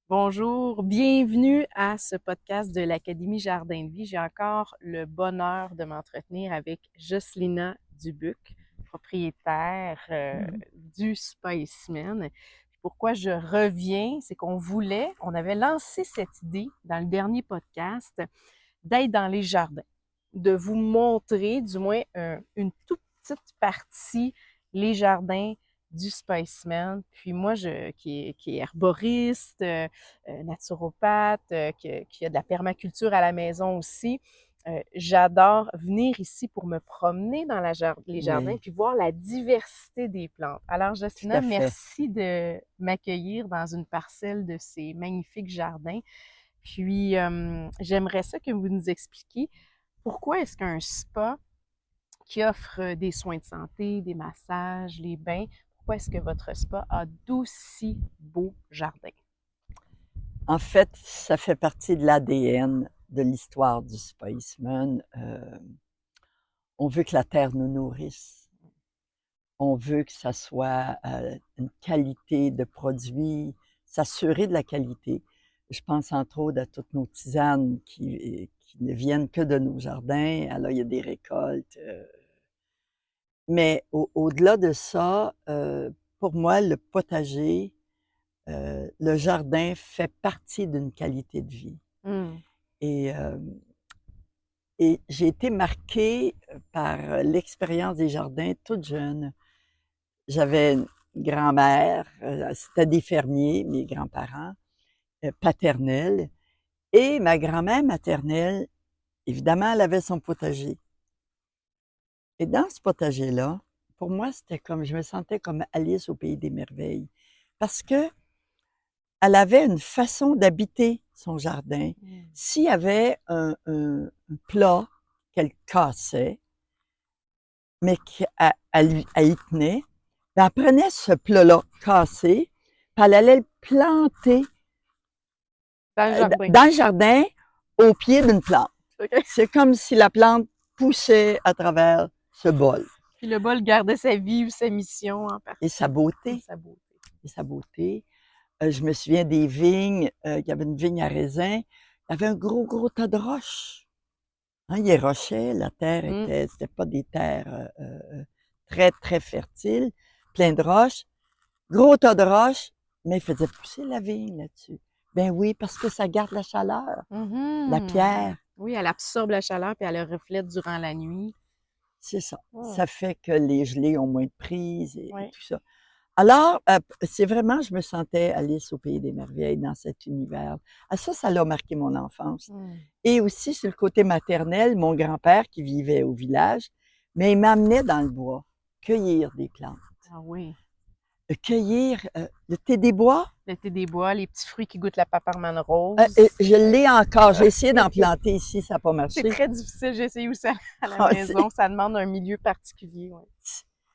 Bonjour, bienvenue à ce podcast de l'Académie Jardin de Vie. J'ai encore le bonheur de m'entretenir avec Jocelyna Dubuc, propriétaire Mhm. du Spiceman. Pourquoi je reviens, c'est on avait lancé cette idée dans le dernier podcast d'être dans les jardins, de vous montrer du moins une toute petite partie, les jardins du Spiceman. Puis moi, qui est herboriste, naturopathe, qui a de la permaculture à la maison aussi, j'adore venir ici pour me promener dans les jardins Oui, puis voir la diversité des plantes. Alors, tout Justina, à fait. merci de m'accueillir dans une parcelle de ces magnifiques jardins. Puis, j'aimerais ça que vous nous expliquiez pourquoi est-ce qu'un spa qui offre des soins de santé, des massages, les bains, pourquoi est-ce que votre spa a d'aussi beaux jardins? En fait, ça fait partie de l'ADN de l'histoire du Spaceman. On veut que la Terre nous nourrisse. On veut que ça soit une qualité de produit, s'assurer de la qualité. Je pense entre autres à toutes nos tisanes qui ne viennent que de nos jardins. Alors, il y a des récoltes. Mais au-delà de ça, pour moi, le potager, le jardin fait partie d'une qualité de vie. Mmh. Et, et j'ai été marquée par l'expérience des jardins toute jeune. J'avais une grand-mère, c'était des fermiers, mes grands-parents, paternels. Et ma grand-mère maternelle, évidemment, elle avait son potager. Et dans ce potager-là, pour moi, c'était comme, je me sentais comme Alice au pays des merveilles. Parce que elle avait une façon d'habiter son jardin. Mmh. S'il y avait un plat qu'elle cassait, mais elle y tenait, ben, elle prenait ce plat-là cassé, puis elle allait le planter Dans le jardin. dans le jardin au pied d'une plante. OK. C'est comme si la plante poussait à travers ce bol. Puis le bol gardait sa vie ou sa mission en Et sa partie, et beauté, sa beauté. et sa beauté. Je me souviens des vignes, il y avait une vigne à raisin, il y avait un gros, gros tas de roches. Hein, il rochait, la terre Mmh. c'était pas des terres très, très fertiles, plein de roches, gros tas de roches, mais il faisait pousser la vigne là-dessus. Ben oui, parce que ça garde la chaleur, la Mhm. pierre, Oui, elle absorbe la chaleur puis elle le reflète durant la nuit. c'est ça. Oh, Ça fait que les gelées ont moins de prise et oui. tout ça. Alors, c'est vraiment, je me sentais Alice au pays des merveilles dans cet univers. Ah, ça l'a marqué mon enfance. Mm. Et aussi, sur le côté maternel, mon grand-père qui vivait au village, mais il m'amenait dans le bois, cueillir des plantes. Ah oui. Cueillir le thé des bois. Le thé des bois, les petits fruits qui goûtent la paparmane rose. Je l'ai encore. J'ai essayé d'en planter ici, ça n'a pas C'est marché. très difficile. J'ai essayé aussi à la Ah, maison. Ça demande un milieu particulier. Ouais.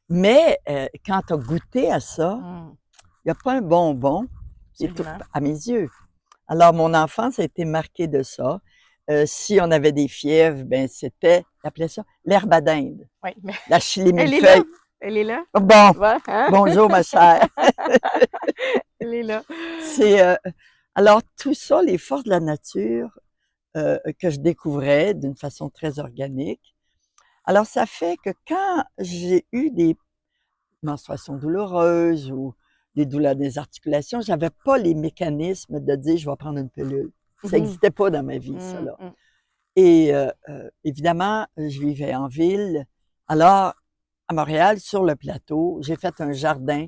mais quand tu as goûté à ça, Mm, il n'y a pas un bonbon qui est tout, absolument. à mes yeux. Alors, mon enfance a été marquée de ça. Si on avait des fièvres, ben c'était, il appelait ça l'herbe à dinde, Oui, mais la chili elle est là. millefeuille. Elle est là. Bon, Ouais, hein? bonjour ma chère. Elle est là. C'est alors tout ça, les forces de la nature que je découvrais d'une façon très organique. Alors ça fait que quand j'ai eu des menstruations douloureuses ou des douleurs des articulations, j'avais pas les mécanismes de dire je vais prendre une pilule. Ça Mhm. n'existait pas dans ma vie, ça Mm, là. mm. Et évidemment, je vivais en ville. Alors, à Montréal, sur le plateau, j'ai fait un jardin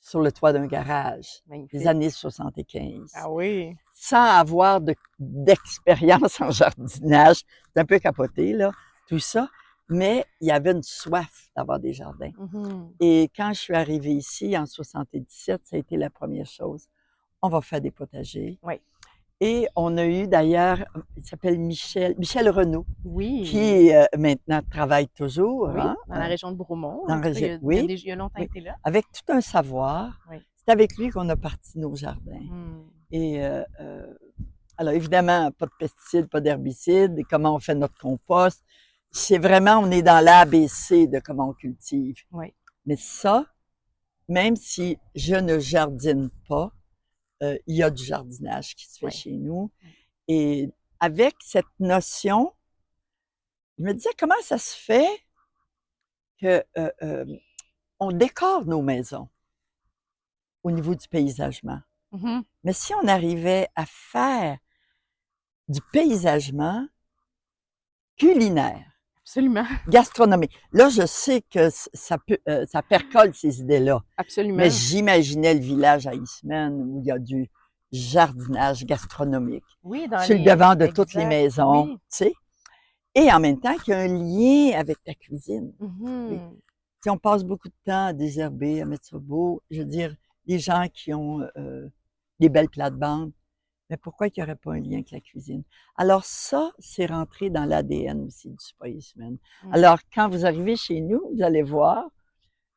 sur le toit d'un garage, des Magnifique. années 75, Ah oui. sans avoir d'expérience en jardinage. C'est un peu capoté, là, tout ça. Mais il y avait une soif d'avoir des jardins. Mhm. Et quand je suis arrivée ici en 77, ça a été la première chose. On va faire des potagers. Oui. Et on a eu d'ailleurs, il s'appelle Michel Renaud, Oui. qui maintenant travaille toujours, Oui. hein, Dans la région de Bromont, dans un petit peu. oui, Il y a longtemps oui, été là. avec tout un savoir. Oui. C'est avec lui qu'on a parti nos jardins. Mm. Et alors évidemment, pas de pesticides, pas d'herbicides, et comment on fait notre compost. C'est vraiment, on est dans l'ABC de comment on cultive. Oui. Mais ça, même si je ne jardine pas, il y a du jardinage qui se fait Oui. chez nous. Et avec cette notion, je me disais comment ça se fait que on décore nos maisons au niveau du paysagement. Mhm. Mais si on arrivait à faire du paysagement culinaire, Absolument. gastronomique. Là, je sais que ça percole ces idées-là. Mais Absolument. j'imaginais le village à Eastman où il y a du jardinage gastronomique Oui, dans sur le les... devant de toutes les Exact. maisons, Oui. tu sais. Et en même temps qu'il y a un lien avec ta cuisine. Oui. Mhm. Si on passe beaucoup de temps à désherber, à mettre ça beau, je veux dire, les gens qui ont des belles plates-bandes, mais pourquoi il n'y aurait pas un lien avec la cuisine? Alors ça, c'est rentré dans l'ADN aussi du Spiceman. Mm. Alors, quand vous arrivez chez nous, vous allez voir,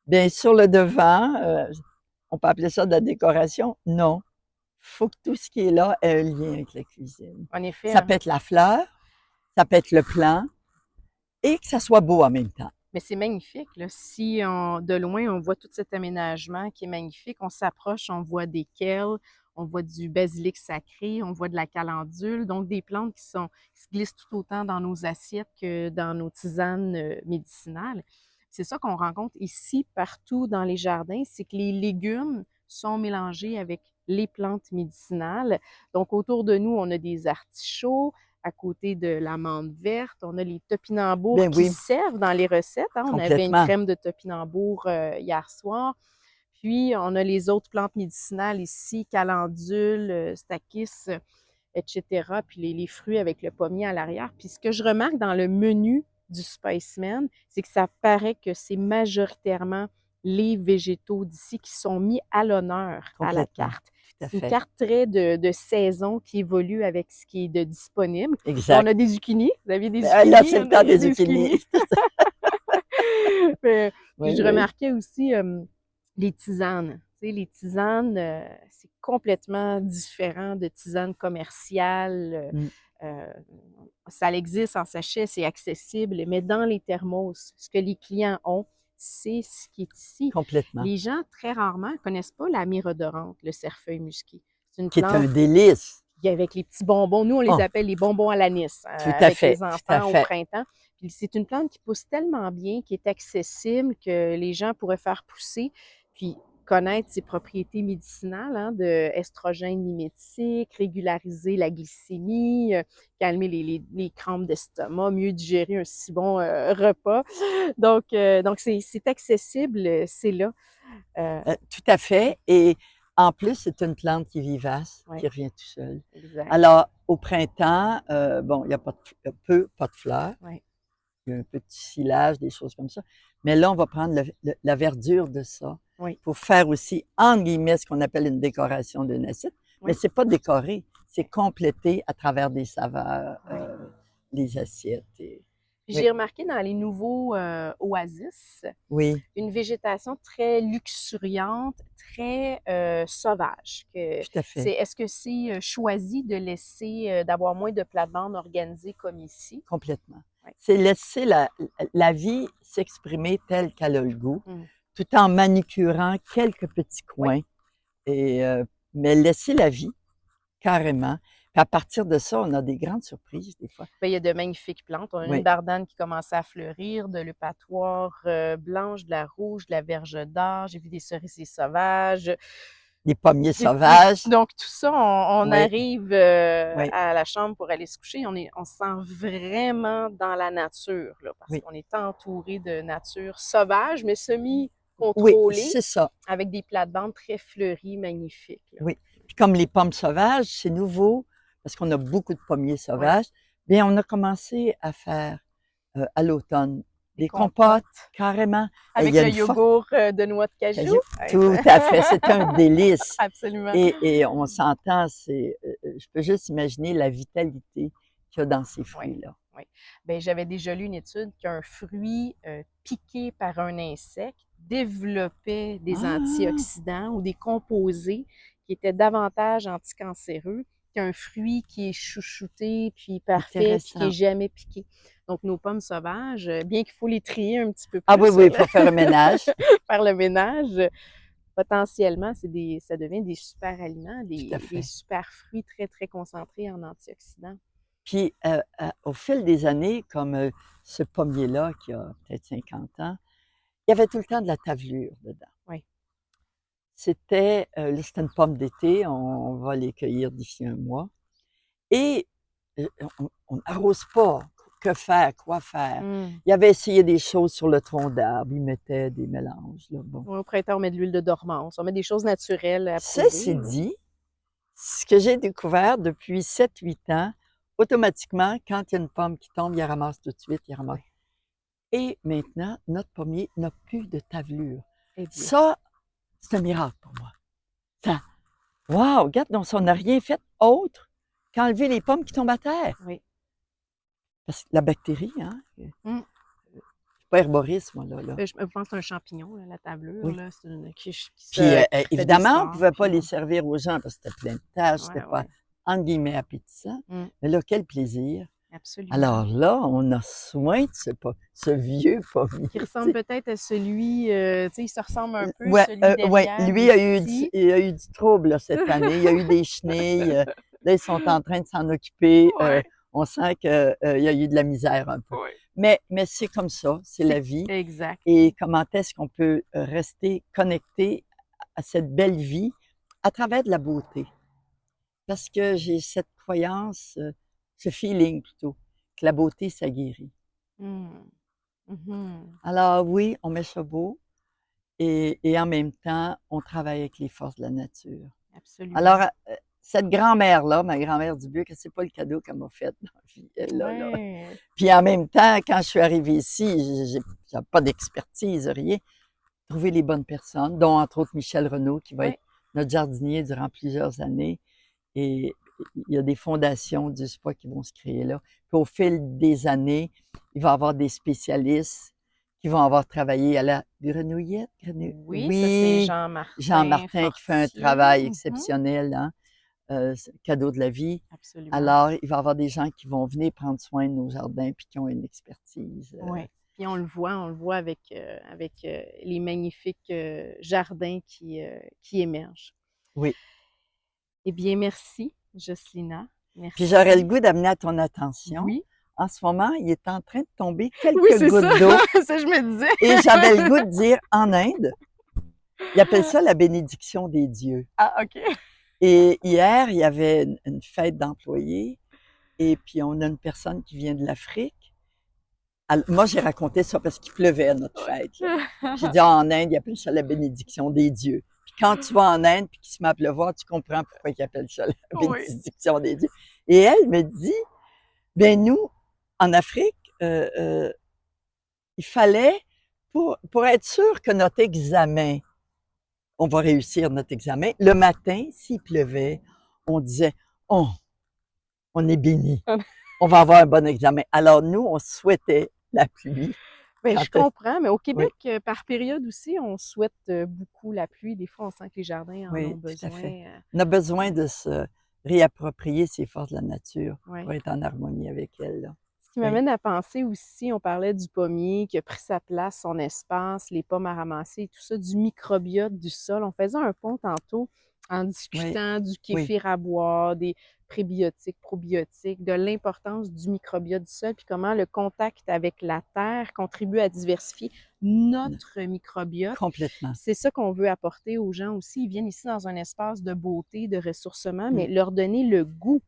bien, sur le devant, on peut appeler ça de la décoration. Non. Il faut que tout ce qui est là ait un lien avec la cuisine. En effet, Ça hein. peut être la fleur, ça peut être le plan, et que ça soit beau en même temps. Mais c'est magnifique, là. Si de loin, on voit tout cet aménagement qui est magnifique, on s'approche, on voit des kales, on voit du basilic sacré, on voit de la calendule, donc des plantes qui se glissent tout autant dans nos assiettes que dans nos tisanes médicinales. C'est ça qu'on rencontre ici, partout dans les jardins, c'est que les légumes sont mélangés avec les plantes médicinales. Donc, autour de nous, on a des artichauts, à côté de l'amande verte. On a les topinambours Ben qui oui, servent dans les recettes, hein. On avait une complètement. crème de topinambour hier soir. Puis, on a les autres plantes médicinales ici, calendule, stachys, etc. Puis les fruits avec le pommier à l'arrière. Puis, ce que je remarque dans le menu du Spiceman, c'est que ça paraît que c'est majoritairement les végétaux d'ici qui sont mis à l'honneur à la Complètement. carte. Tout à C'est une fait. carte très de saison qui évolue avec ce qui est de disponible. Là, on Exact. a des zucchini. Vous aviez des Là, zucchini? c'est le On temps a des des zucchinis. zucchini. Puis Oui, je oui. remarquais aussi les tisanes. Tu sais, les tisanes, c'est complètement différent de tisanes commerciales. Mm, Euh, ça existe en sachet, c'est accessible, mais dans les thermos, ce que les clients ont, c'est ce qui est ici. complètement. Les gens, très rarement, ne connaissent pas la myrodorante, le cerfeuil musqué. C'est une Qui est un plante délice. avec les petits bonbons. Nous, on les Oh, appelle les bonbons à l'anis tout à avec fait, les tout à enfants au fait. printemps. Puis c'est une plante qui pousse tellement bien, qui est accessible, que les gens pourraient faire pousser, puis connaître ses propriétés médicinales, hein, de estrogène mimétique, régulariser la glycémie, calmer les crampes d'estomac, mieux digérer un si bon repas. Donc c'est accessible, c'est là. Tout à fait. Et en plus, c'est une plante qui est vivace, Oui, qui revient tout seul. exact. Alors, au printemps, bon, il y a pas pas de fleurs. Ouais. Il y a un petit silage, des choses comme ça. Mais là, on va prendre la verdure de ça Oui, pour faire aussi, entre guillemets, ce qu'on appelle une décoration d'une assiette. Mais oui, c'est pas décoré, c'est complété à travers des saveurs, oui. les assiettes. Puis Oui, j'ai remarqué dans les nouveaux oasis, oui, une végétation très luxuriante, très sauvage. tout à fait, Est-ce que c'est choisi de laisser, d'avoir moins de plates-bandes organisées comme ici? complètement. Oui. C'est laisser la vie s'exprimer telle qu'elle a le goût, Mm. tout en manucurant quelques petits Oui. coins, et, mais laisser la vie, carrément. Puis à partir de ça, on a des grandes surprises des fois. Ben, il y a de magnifiques plantes. On a une Oui, bardane qui commençait à fleurir, de l'eupatoire blanche, de la rouge, de la verge d'or. J'ai vu des cerisiers sauvages. les pommiers sauvages. Donc, tout ça, on Oui, arrive oui, à la chambre pour aller se coucher. On se sent vraiment dans la nature, là, parce oui. qu'on est entouré de nature sauvage, mais Oui, semi-contrôlée, c'est ça. avec des plates-bandes très fleuries, magnifiques, là. Oui. Puis comme les pommes sauvages, c'est nouveau parce qu'on a beaucoup de pommiers Oui, sauvages. Bien, on a commencé à faire à l'automne des des compotes compotes, carrément. Et il avec y a le une forte yogourt de noix de cajou. Ouais, tout à fait, c'est un délice. absolument. Et on s'entend, je peux juste imaginer la vitalité qu'il y a dans ces Oui, fruits-là. oui. Ben, j'avais déjà lu une étude qu'un fruit piqué par un insecte développait des Ah, antioxydants ou des composés qui étaient davantage anticancéreux qu'un fruit qui est chouchouté, puis parfait, puis qui est intéressant. jamais piqué. Donc, nos pommes sauvages, bien qu'il faut les trier un petit peu Ah oui, plus, oui, il faut faire un ménage. faire le ménage, potentiellement, ça devient des super aliments, Tout à des fait. super fruits très, très concentrés en antioxydants. Puis, au fil des années, comme, ce pommier-là qui a peut-être 50 ans, il y avait tout le temps de la tavelure dedans. Oui. Là, c'était une pomme d'été, on va les cueillir d'ici un mois et on n'arrose pas. Que faire? Quoi faire? Mmh. Il avait essayé des choses sur le tronc d'arbre, il mettait des mélanges, là, bon. Ouais, au printemps, on met de l'huile de dormance, on met des choses naturelles Ceci approuvées, là. dit, ce que j'ai découvert depuis 7 8 ans, automatiquement, quand il y a une pomme qui tombe, il la ramasse tout de suite, il ramasse. Ouais. Et maintenant, notre pommier n'a plus de tavelure. Eh bien, Ça, c'est un miracle pour moi. Ça, wow! Regarde, donc ça, on n'a rien fait autre qu'enlever les pommes qui tombent à terre. oui. Parce que la bactérie, hein, Mmh. c'est pas herboriste, moi, là. Je pense que c'est un champignon, là, la tablure, Oui. là, c'est une Puis, qui fait des évidemment, on ne spores, pouvait pas puis les servir aux gens parce que c'était plein de taches, c'était ouais, pas, ouais. entre guillemets, appétissant. Mmh. Mais là, quel plaisir! Absolument. Alors là, on a soin de ce vieux pommier, Qui tu ressemble sais. peut-être à celui, tu sais, il se ressemble un peu, Ouais, celui ouais, derrière lui aussi. il a eu du trouble, là, cette année. Il y a eu des chenilles, là, ils sont en train de s'en occuper. Ouais, On sent que, il y a eu de la misère un peu. ouais. Mais c'est comme ça, c'est la C'est vie. exact. Et comment est-ce qu'on peut rester connecté à cette belle vie à travers de la beauté? Parce que j'ai cette croyance, ce feeling plutôt, que la beauté, ça guérit. Mmh. Mmh. Alors oui, on met ça beau et en même temps, on travaille avec les forces de la nature. Alors, Absolument. cette grand-mère-là, ma grand-mère Dubuc, c'est pas le cadeau qu'elle m'a fait dans la vie, elle, là. Ouais. Puis en même temps, quand je suis arrivée ici, j'ai pas d'expertise, rien. Trouver les bonnes personnes, dont entre autres Michel Renaud, qui va être Ouais. notre jardinier durant plusieurs années. Et il y a des fondations du spa qui vont se créer là. Puis au fil des années, il va y avoir des spécialistes qui vont avoir travaillé à la grenouillette. Oui, ça, c'est Oui, Jean Jean-Martin Martin qui fait un Fortier. travail Mmh. exceptionnel, hein? C'est le cadeau de la vie. Absolument. Alors, il va y avoir des gens qui vont venir prendre soin de nos jardins puis qui ont une expertise. Ouais. Puis on le voit avec, les magnifiques, jardins qui émergent. Oui. Eh bien, merci, Jocelyna. Puis j'aurais le Merci. goût d'amener à ton attention. Oui. En ce moment, il est en train de tomber Oui, quelques c'est ça. gouttes d'eau Ça, je me disais. et j'avais le goût de dire en Inde, ils appellent ça la bénédiction des dieux. Ah, OK. Et hier, il y avait une fête d'employés et puis on a une personne qui vient de l'Afrique. Moi, j'ai raconté ça parce qu'il pleuvait à notre Ouais. fête, là. J'ai dit: «Ah, en Inde, ils appellent ça la bénédiction des dieux». Puis quand tu vas en Inde puis qu'il se met à pleuvoir, tu comprends pourquoi ils appellent ça la Oui. bénédiction des dieux. Et elle me dit: «Ben nous, en Afrique, il fallait pour être sûr que notre examen on va réussir notre examen. Le matin, s'il pleuvait, on disait: «Oh, on est béni, on va avoir un bon examen». Alors nous, on souhaitait la pluie Ben, quand je comprends, mais au oui, Québec, par période aussi, on souhaite, beaucoup la pluie. Des fois, on sent que les jardins en ont oui, tout à besoin, fait. On a besoin ouais, de se réapproprier ces forces de la nature ouais. pour être en harmonie avec elles, là. Ce qui Oui, m'amène à penser aussi, on parlait du pommier qui a pris sa place, son espace, les pommes à ramasser et tout ça, du microbiote du sol. On faisait un pont tantôt en oui, discutant du oui, kéfir à boire, des prébiotiques, probiotiques, de l'importance du microbiote du sol, puis comment le contact avec la terre contribue à diversifier notre microbiote. complètement. C'est ça qu'on veut apporter aux gens aussi. Ils viennent ici dans un espace de beauté, de ressourcement, mais Mmh, leur donner le goût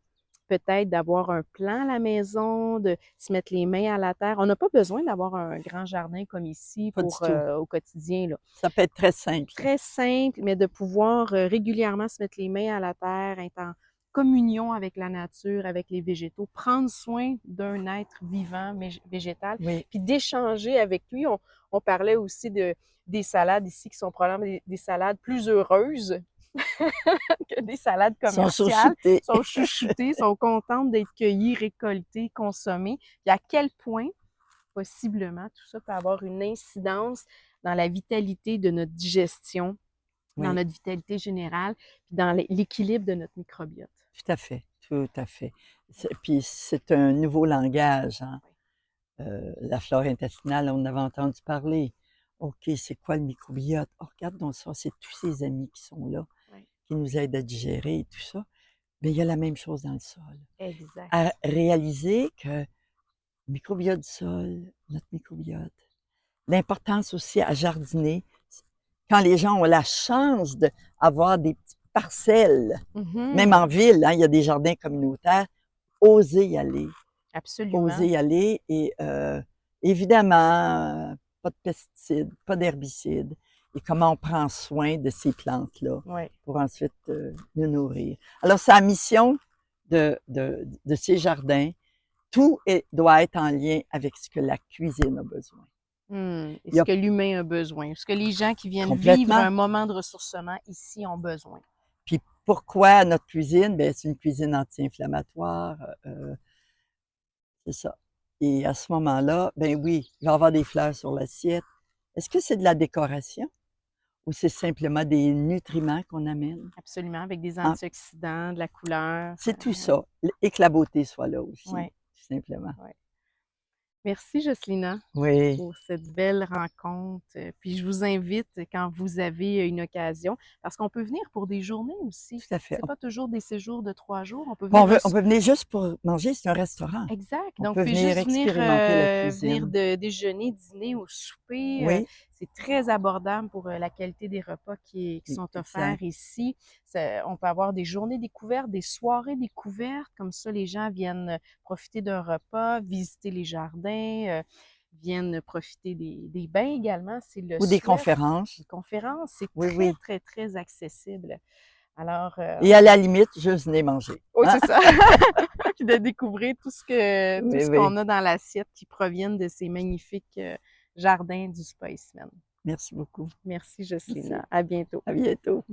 peut-être d'avoir un plan à la maison, de se mettre les mains à la terre. On n'a pas besoin d'avoir un grand jardin comme ici pas du pour, tout. au quotidien, là. Ça peut être très simple. Très simple, mais de pouvoir, régulièrement se mettre les mains à la terre, être en communion avec la nature, avec les végétaux, prendre soin d'un être vivant, végétal, Oui, puis d'échanger avec lui. On parlait aussi des salades ici qui sont probablement des salades plus heureuses que des salades ils sont commerciales, chouchoutés. sont chouchoutées, sont contentes d'être cueillies, récoltées, consommées. Puis à quel point, possiblement, tout ça peut avoir une incidence dans la vitalité de notre digestion, dans Oui, notre vitalité générale, puis dans l'équilibre de notre microbiote. tout à fait, tout à fait. Puis c'est un nouveau langage, hein. La flore intestinale, on en avait entendu parler. OK, c'est quoi le microbiote? Oh, regarde donc ça, c'est tous ces amis qui sont là, Oui, qui nous aident à digérer et tout ça. Mais il y a la même chose dans le sol. exact. À réaliser que le microbiote du sol, notre microbiote, l'importance aussi à jardiner, quand les gens ont la chance d'avoir des petites parcelles, même en Mhm. ville, hein, il y a des jardins communautaires, oser y aller. Absolument. Oser y aller et évidemment, pas de pesticides, pas d'herbicides et comment on prend soin de ces plantes-là Oui. pour ensuite, nous nourrir. Alors c'est la mission de ces jardins. Tout doit être en lien avec ce que la cuisine a besoin. Et Il y ce a que l'humain a besoin, ce que les gens qui viennent vivre complètement. un moment de ressourcement ici ont besoin. Puis pourquoi notre cuisine? Bien, c'est une cuisine anti-inflammatoire, c'est ça. Et à ce moment-là, ben oui, il va y avoir des fleurs sur l'assiette. Est-ce que c'est de la décoration ou c'est simplement des nutriments qu'on amène? Absolument, avec des Ah, antioxydants, de la couleur. c'est tout ça, et que la beauté soit là aussi, Ouais, tout simplement. ouais. Merci Jocelyna Oui, pour cette belle rencontre. Puis je vous invite quand vous avez une occasion, parce qu'on peut venir pour des journées aussi. tout à fait. C'est pas toujours des séjours de 3 jours. On peut Bon, venir un on peut venir juste pour manger, c'est un restaurant. exact. On Donc, vous peut pouvez venir juste venir, expérimenter la venir cuisine. de déjeuner, dîner ou souper. Oui, C'est très abordable pour la qualité des repas qui sont offerts exact. ici. On peut avoir des journées découvertes, des soirées découvertes. Comme ça, les gens viennent profiter d'un repas, visiter les jardins, viennent profiter des bains également, s'ils le Ou des souhaitent. conférences. Des conférences, c'est Oui, très, oui. très, très accessible. Alors, Et à la limite, juste venir manger. oui, Hein? c'est ça. Puis de découvrir tout Oui, ce oui. qu'on a dans l'assiette qui proviennent de ces magnifiques jardins du Spaceman. Merci beaucoup. Merci, Jocelyna. Merci. À bientôt. À bientôt.